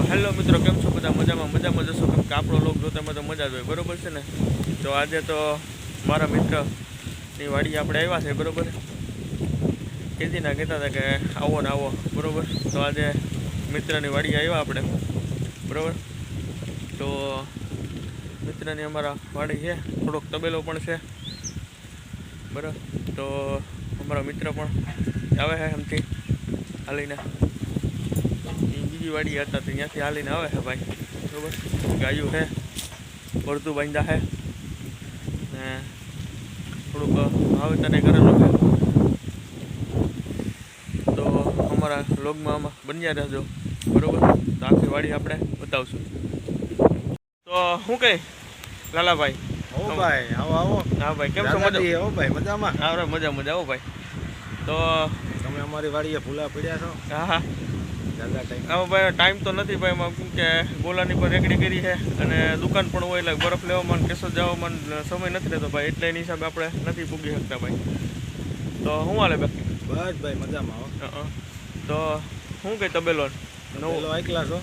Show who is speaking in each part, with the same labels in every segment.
Speaker 1: Hello મિત્રો, કેમ છો બધા? મજામાં જશો, કેમ કે આપણો લોક જોતામાં તો મજા જ હોય, બરાબર છે ને? તો આજે તો મારા મિત્રની વાડી આપણે આવ્યા છે, બરાબર. કેદીના કહેતા હતા કે આવો ને આવો, બરાબર. તો આજે મિત્રની વાડી આવ્યા આપણે, બરાબર. તો મિત્રની અમારા વાડી છે, થોડોક તબેલો પણ છે, બરાબર. તો અમારા મિત્ર પણ આવે છે એમથી હાલીને. બીજી વાડી હતા તો ત્યાંથી હાલીને આવે છે ભાઈ, બરાબર. ગાયું છે, બળતું બાંધ્યા છે ને થોડુંક વાવેતર કરેલું છે. તો અમારા લોગમાં આમાં બન્યા રહેજો, બરાબર. તો આખી વાડી આપણે બતાવશું. તો શું કહે લાલાભાઈ?
Speaker 2: ઓ ભાઈ, આવો આવો.
Speaker 1: હા ભાઈ, કેમ છો? મજા?
Speaker 2: આવો ભાઈ, મજામાં?
Speaker 1: હા મજા આવો ભાઈ. તો
Speaker 2: તમે અમારી વાડીએ ભૂલા પડ્યા છો?
Speaker 1: હા હા
Speaker 2: દાદા ટાઈમ
Speaker 1: હવે ભાઈ ટાઈમ તો નથી ભાઈ, એમાં કેમ કે ગોલાની પર રેકડી કરી છે અને દુકાન પણ હોય, એટલે બરફ લેવામાં કેસો જવામાં સમય નથી રહેતો ભાઈ, એટલે એની હિસાબે આપણે નથી પૂગી શકતા ભાઈ. તો શું હાલે બાકી?
Speaker 2: બસ ભાઈ મજામાં.
Speaker 1: તો શું કંઈ તબેલો
Speaker 2: નવો એકલા છો?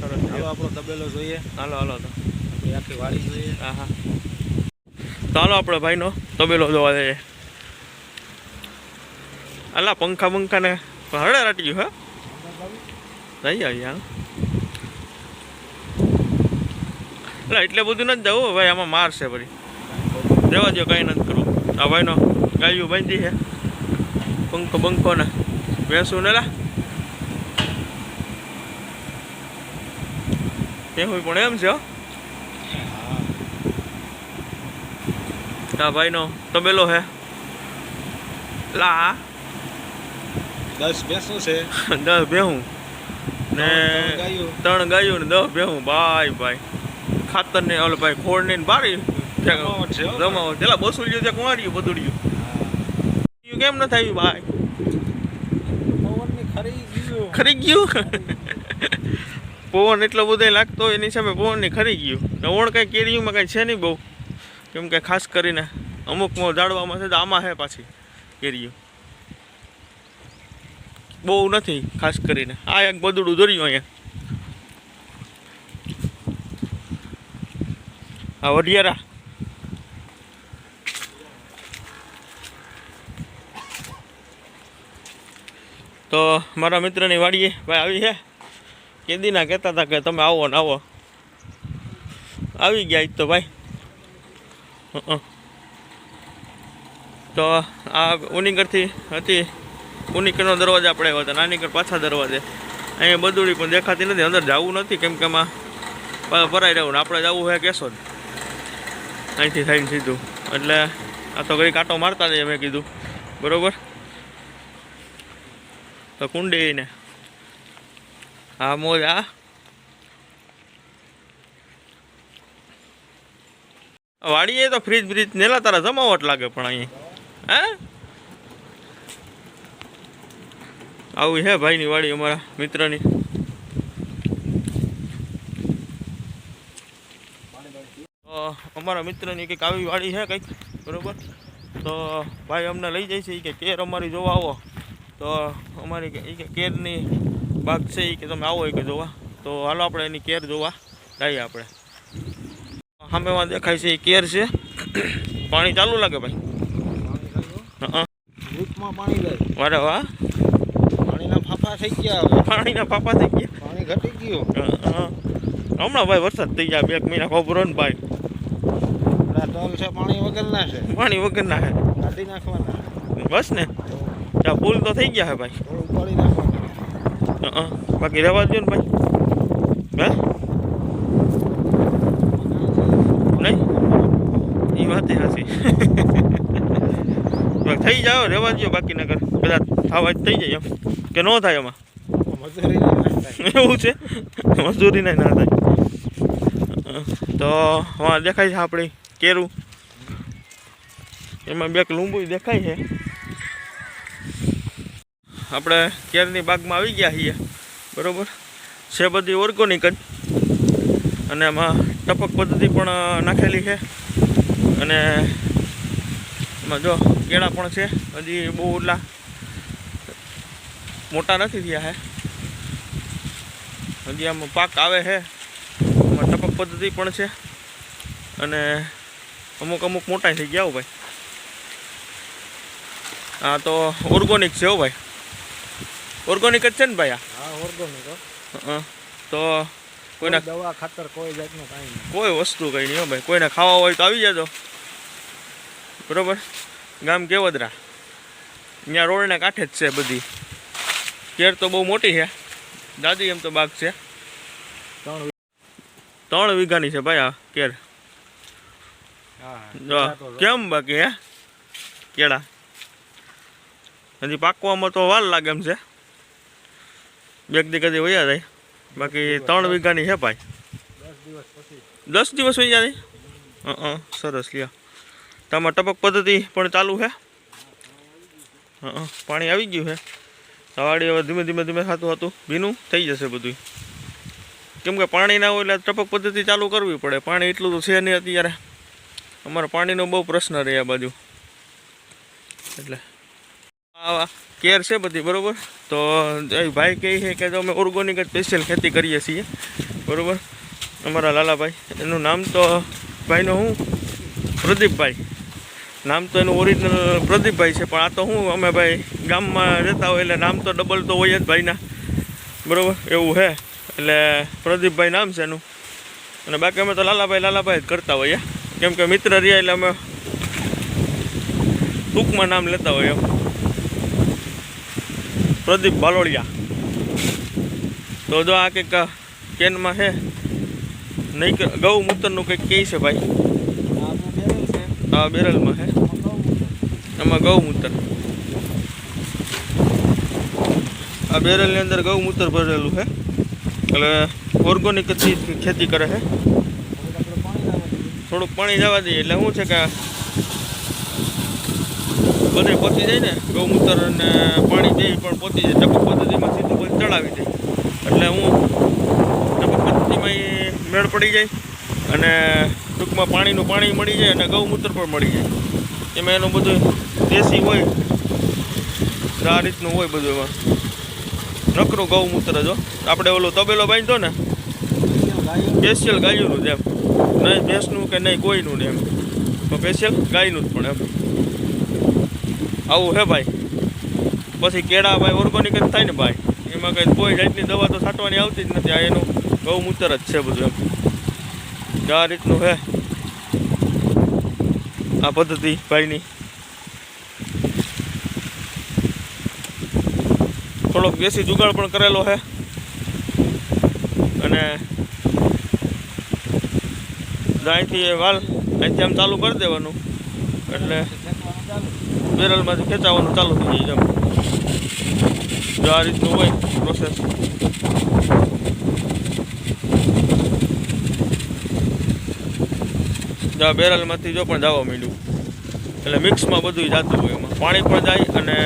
Speaker 1: સરસ.
Speaker 2: હાલો આપણો તબેલો જોઈએ.
Speaker 1: હાલો તો
Speaker 2: આપણી આખી વાડી જોઈએ.
Speaker 1: હા તો હાલો આપણે ભાઈનો તબેલો જોવા જઈએ. અલા પંખા બંખાને હરડે રાટી ગયું. હા જઈ આવી હાલ. એટલે એટલે બધું નથી જવું ભાઈ, આમાં મારશે ફરી. રહેવા દો, કાંઈ નથી કરવું. આ ભાઈનો ગાયું બાંધી છે, પંખો બંખો ને ભેંસું ને. લા ભેંસું પણ એમ છે. આ ભાઈનો તબેલો છે. લા
Speaker 2: 10 ભેંસું છે.
Speaker 1: 10 ભેહું ને 3 ગાયું ને 10 ભેહું. ભાઈ ખાતર ને ઓલો ભાઈ ખોળ ને બારી જમાવટ પેલા બસુલ્યું છે, કુંવાર્યું બધું કેમ ન થાય ભાઈ? ખરી ગયું. પવન એટલો બધો લાગતો હોય એની સામે પવન ની ખરી ગયું. ઓણ કઈ કેરીઓમાં કઈ છે નહીં બહુ, કેમ કે ખાસ કરીને અમુક ઝાડવામાં છે, આમાં છે પાછી કેરીઓ બહુ નથી ખાસ કરીને. આ એક બદડું દોર્યું અહીંયા. આ વઢિયારા તો મારા મિત્રની વાડીએ ભાઈ આવી છે. કેદીના કહેતા હતા કે તમે આવો ને આવો. આવી ગયા તો ભાઈ. તો આ ઉનીકરથી હતી, ઉનીકરનો દરવાજા આપણે આવ્યા હતા, નાનીકર પાછા દરવાજે. અહીંયા બદુડી પણ દેખાતી નથી, અંદર જવું નથી કેમ કે એમાં ભરાઈ રહેવું ને આપણે જવું છે કેશોદ અહીંથી થઈને સીધું. એટલે આ તો કઈ કાંટો મારતા જઈએ મેં કીધું, બરાબર. તો કુંડી ને હા મોજ. આ વાડીએ તો ફ્રીજ બ્રીજ નેલા તારા જમાવટ લાગે પણ અહીંયા હે આવું છે ભાઈની વાડી, અમારા મિત્રની. તો અમારા મિત્રની કંઈક આવી વાડી છે કંઈક, બરાબર. તો ભાઈ અમને લઈ જાય છે એ કે કેર અમારી જોવા આવો. તો અમારી કે કેરની બાગ છે એ કે તમે આવો એ કે જોવા. તો હાલો આપણે એની કેર જોવા જઈએ. આપણે સામેમાં દેખાય છે એ કેર છે. પાણી ચાલુ લાગે ભાઈ. વારે વાહ,
Speaker 2: પાણીના ફાફા થઈ ગયા.
Speaker 1: પાણીના પાપા થઈ ગયા.
Speaker 2: પાણી ઘટી ગયું.
Speaker 1: હમણાં ભાઈ વરસાદ થઈ જાય 2 મહિના ખબર ને ભાઈ.
Speaker 2: તલ છે પાણી વગરના છે.
Speaker 1: પાણી વગરના છે,
Speaker 2: કાઢી નાખવાના
Speaker 1: બસ ને. ત્યાં પુલ તો થઈ ગયા છે ભાઈ,
Speaker 2: ઉપાડી નાખવાના.
Speaker 1: બાકી રહેવા દો ને ભાઈ. હે નહીં એ વાત હાચી. થઈ જાવ રહેવા દો, બાકી નગર કદાચ થવા જ થઈ જાય એમ કે ન થાય એમાં. એવું છે, મજૂરી ના થાય. તો હા દેખાય છે આપણી કેરું, એમાં 2 લીંબુ દેખાય છે. આપણે કેરની બાગમાં આવી ગયા છીએ, બરાબર. છે બધી ઓર્ગોનિક જ, અને એમાં ટપક પદ્ધતિ પણ નાખેલી છે. અને એમાં જો કેળા પણ છે, હજી બહુ એટલા મોટા નથી થયા છે. હજી આમાં પાક આવે છે. આમાં ટપક પદ્ધતિ પણ છે અને અમુક અમુક મોટા થઈ ગયા હો ભાઈ. હા તો ઓર્ગોનિક છે હો ભાઈ, ઓર્ગોનિક જ છે ને ભાઈ આ?
Speaker 2: હા ઓર્ગોનિક.
Speaker 1: હા તો કોઈના
Speaker 2: દવા ખાતર કોઈ જાતનું કાંઈ નહીં.
Speaker 1: કોઈ વસ્તુ કંઈ નહીં હો ભાઈ. કોઈને ખાવા હોય તો આવી જજો બરોબર. ગામ કેવદરા, ત્યાં રોડના કાંઠે જ છે બધી. કેર તો બહુ મોટી છે, દાદી એમ તો બાગ છે. 3 વીઘાની છે ભાઈ આ કેર. જો કેમ બાકી હે કેળા હજી પાકવામાં તો વાર લાગે એમ છે. 2 દી કદી વયા જાય. બાકી 3 વીઘાની છે ભાઈ. 10 દિવસ વહી જાય. સરસ લ્યો. તમારે ટપક પદ્ધતિ પણ ચાલુ છે. પાણી આવી ગયું છે. સવાડી હવે ધીમે ધીમે ધીમે થતું હતું ભીનું થઈ જશે બધું. કેમ કે પાણી ના હોય એટલે ટપક પદ્ધતિ ચાલુ કરવી પડે. પાણી એટલું તો છે નહીં અત્યારે. અમારે પાણીનો બહુ પ્રશ્ન રહે આ બાજુ. એટલે આ કેર છે બધી બરાબર. તો ભાઈ કહે છે કે અમે ઓર્ગોનિક જ સ્પેશિયલ ખેતી કરીએ છીએ બરાબર. અમારા લાલાભાઈ, એનું નામ તો ભાઈનું હું પ્રદીપભાઈ, નામ તો એનું ઓરિજિનલ પ્રદીપભાઈ છે. પણ આ તો હું અમે ભાઈ ગામમાં રહેતા હોય એટલે નામ તો ડબલ તો હોય જ ભાઈના બરાબર. એવું છે એટલે પ્રદીપભાઈ નામ છે એનું. અને બાકી અમે તો લાલાભાઈ જ કરતા હોઈએ. કેમ કે મિત્ર રહ્યા એટલે અમે ટૂંકમાં નામ લેતા હોઈએ એમ. પ્રદીપ બાલોડિયા. તો જો આ કંઈક કેનમાં છે નહીં, ગૌમૂત્રનું કંઈક કહે છે ભાઈ. હા બેરલમાં છે, એમાં ગૌમૂત્ર. આ બેરલની અંદર ગૌમૂત્ર ભરેલું છે એટલે ઓર્ગોનિક ખેતી કરે છે. થોડુંક પાણી જવા દઈએ એટલે શું છે કે બધે પહોંચી જાય ને. ગૌમૂત્ર અને પાણી દે પણ પહોંચી જાય. ટપક પદ્ધતિમાં સીધું બધું ચડાવી દે એટલે હું ટપક પદ્ધતિમાં મેળ પડી જાય અને ટૂંકમાં પાણીનું પાણી મળી જાય અને ગૌમૂત્ર પણ મળી જાય. એમાં એનું બધું દેશી હોય, આ રીતનું હોય બધું. એમાં નકરું ગૌમૂત્ર જો આપણે ઓલું તબેલો બાંધ્યો ને સ્પેશિયલ ગાયનું જ એમ, નહીં ભેંસનું કે નહીં કોઈનું ને એમ, તો સ્પેશિયલ ગાયનું જ પણ એમ. આવું હે ભાઈ. પછી કેળા ભાઈ ઓર્ગોનિક જ થાય ને ભાઈ. એમાં કંઈ કોઈ જાતની દવા તો છાંટવાની આવતી જ નથી. આ એનું ગૌમૂત્ર જ છે બધું એમ. આ રીતનું છે આ પદ્ધતિ ભાઈની. થોડોક દેશી જુગાડ પણ કરેલો છે અને અહીંથી વાલ અહીંથી આમ ચાલુ કરી દેવાનું એટલે બેરલમાંથી ખેંચાવાનું ચાલુ થઈ જાય. જો આ રીતનું હોય પ્રોસેસ. જો બેરલમાંથી જો પણ જવા માંડ્યું એટલે મિક્સમાં બધું જતું હોય. એમાં પાણી પણ જાય અને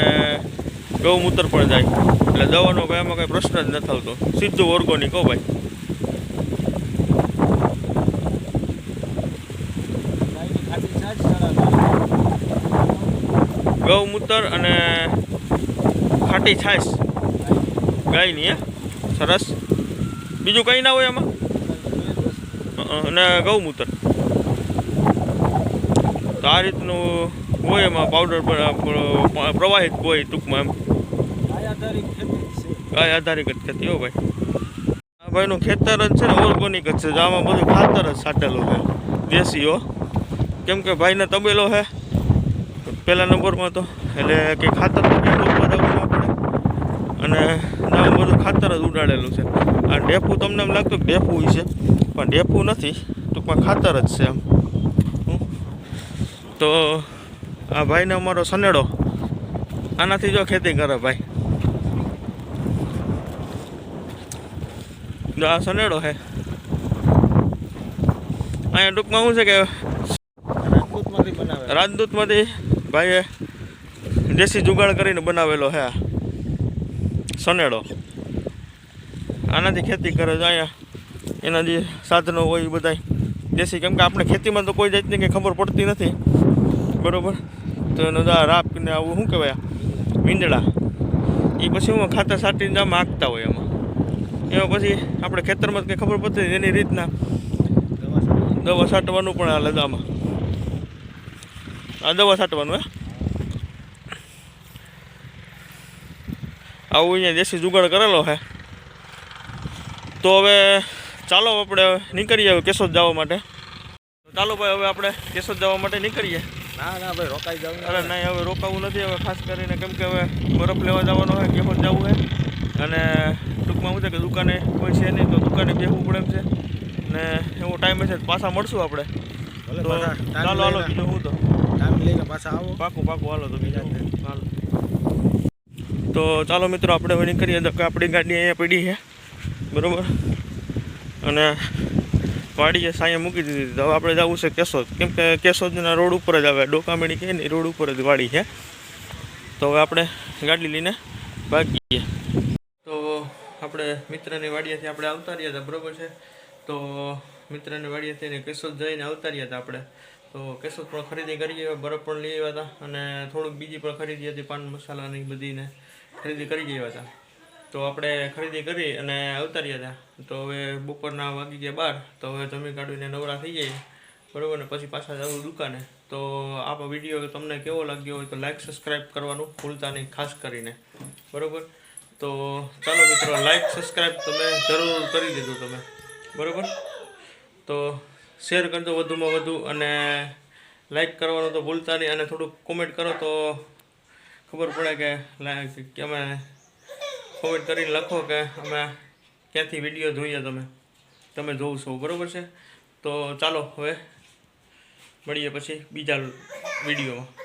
Speaker 1: ગૌમૂત્ર પણ જાય એટલે દવાનો ભાઈ એમાં કંઈ પ્રશ્ન જ નથી આવતો. સીધું ઓર્ગોનિક હો ભાઈ. ગૌમૂત્ર અને ખાટી છાશ ગાયની હે સરસ. બીજું કંઈ ના હોય એમાં. અને ગૌમૂત્ર તો આ રીતનું હોય. એમાં પાવડર પ્રવાહિત હોય ટૂંકમાં એમ. ગાય આધારિત જ ખેતી હો ભાઈ. આ ભાઈનું ખેતર જ છે ને ઓર્ગોનિક જ છે. આમાં બધું ખાતર જ છાંટેલું છે દેશી હો. કેમ કે ભાઈને તબેલો છે પહેલા નંબરમાં તો એટલે કે ખાતર ઉત્પાદન ના પડે અને આમાં બધું ખાતર જ ઉડાડેલું છે. આ ઢેફું તમને એમ લાગતું કે ઢેફું છે પણ ઢેફું નથી, ટૂંકમાં ખાતર જ છે એમ. તો આ ભાઈને અમારો સનેડો આનાથી જો ખેતી કરે ભાઈ. જો આ સનેડો છે અહીંયા ટૂંકમાં શું છે કે રાજદૂતમાંથી ભાઈએ દેશી જુગાડ કરીને બનાવેલો છે આ સનેડો. આનાથી ખેતી કરે છે. અહીંયા એના જે સાધનો હોય એ બધા દેશી. કેમ કે આપણે ખેતીમાં તો કોઈ જાતની કંઈ ખબર પડતી નથી બરાબર. તો એનો રાપ ને આવું શું કહેવાય મીંદડા એ પછી હું ખાતર છાંટીને આમ હાંકતા હોય એમાં એમાં પછી આપણે ખેતરમાં કંઈ ખબર પડતી એની રીતના
Speaker 2: દવા સારી.
Speaker 1: દવા છાંટવાનું પણ હાલે આમાં. આ દવા છાંટવાનું હે આવું અહીંયા દેશી જુગાડ કરેલો છે. તો હવે ચાલો આપણે નીકળીએ હવે કેશોદ જવા માટે. ચાલો ભાઈ હવે આપણે કેશોદ જવા માટે નીકળીએ.
Speaker 2: ના ના ભાઈ રોકાઈ જાવ.
Speaker 1: અરે નહીં હવે રોકાવું નથી હવે ખાસ કરીને, કેમ કે હવે બરફ લેવા જવાનો હોય, કેશોદ જવું છે. અને ટૂંકમાં શું છે કે દુકાને કોઈ છે નહીં તો દુકાને બેસવું પડે એમ છે ને એવો ટાઈમ હશે તો પાછા મળશું આપણે.
Speaker 2: ભલે
Speaker 1: તો
Speaker 2: પાછા
Speaker 1: ચાલો હાલો બીજું હું તો
Speaker 2: ટાઈમ લઈને પાછા આવો.
Speaker 1: પાકું પાકું હાલો તો બીજા હાલો. તો ચાલો મિત્રો આપણે હવે નીકળીએ તો કે આપણી ગાડી અહીંયા પડી છે બરાબર, અને વાડીએ સાંયે મૂકી દીધી. તો હવે આપણે જવું છે કેશોદ, કેમ કે કેશોદના રોડ ઉપર જ આવે, ડોકામેડી કહે ને રોડ ઉપર જ વાડી છે. તો હવે આપણે ગાડી લઈને ભાગીએ. તો આપણે મિત્રની વાડીએથી આપણે આવતા રહ્યા હતા બરાબર છે. તો મિત્રની વાડીએથી એને કેશોદ જઈને આવતા રહ્યા હતા આપણે. તો કેશોદ પણ ખરીદી કરીએ, બરફ પણ લઈ આવ્યા હતા અને થોડુંક બીજી પણ ખરીદી હતી, પાન મસાલાની બધીને ખરીદી કરી ગયા હતા. તો આપણે ખરીદી કરી અને આવતા રહ્યા હતા. તો હવે બપોરના વાગી ગયા 12. તો હવે જમી કાઢીને નવરા થઈ જઈએ બરાબર ને, પછી પાછા જવું દુકાને. તો આ વિડીયો તમને કેવો લાગ્યો હોય તો લાઈક સબસ્ક્રાઈબ કરવાનું ભૂલતા નહીં ખાસ કરીને બરાબર. તો ચાલો મિત્રો લાઈક સબસ્ક્રાઈબ તમે જરૂર કરી દેજો તમે બરાબર. તો શેર કરજો વધુમાં વધુ અને લાઈક કરવાનું તો ભૂલતા નહીં, અને થોડુંક કોમેન્ટ કરો તો ખબર પડે કે અમે કોમેન્ટ કરીને લખો કે અમે ક્યાંથી વિડીયો જોઈએ તમે જોઉં છો બરાબર છે. તો ચાલો હવે મળીએ પછી બીજા વિડીયોમાં.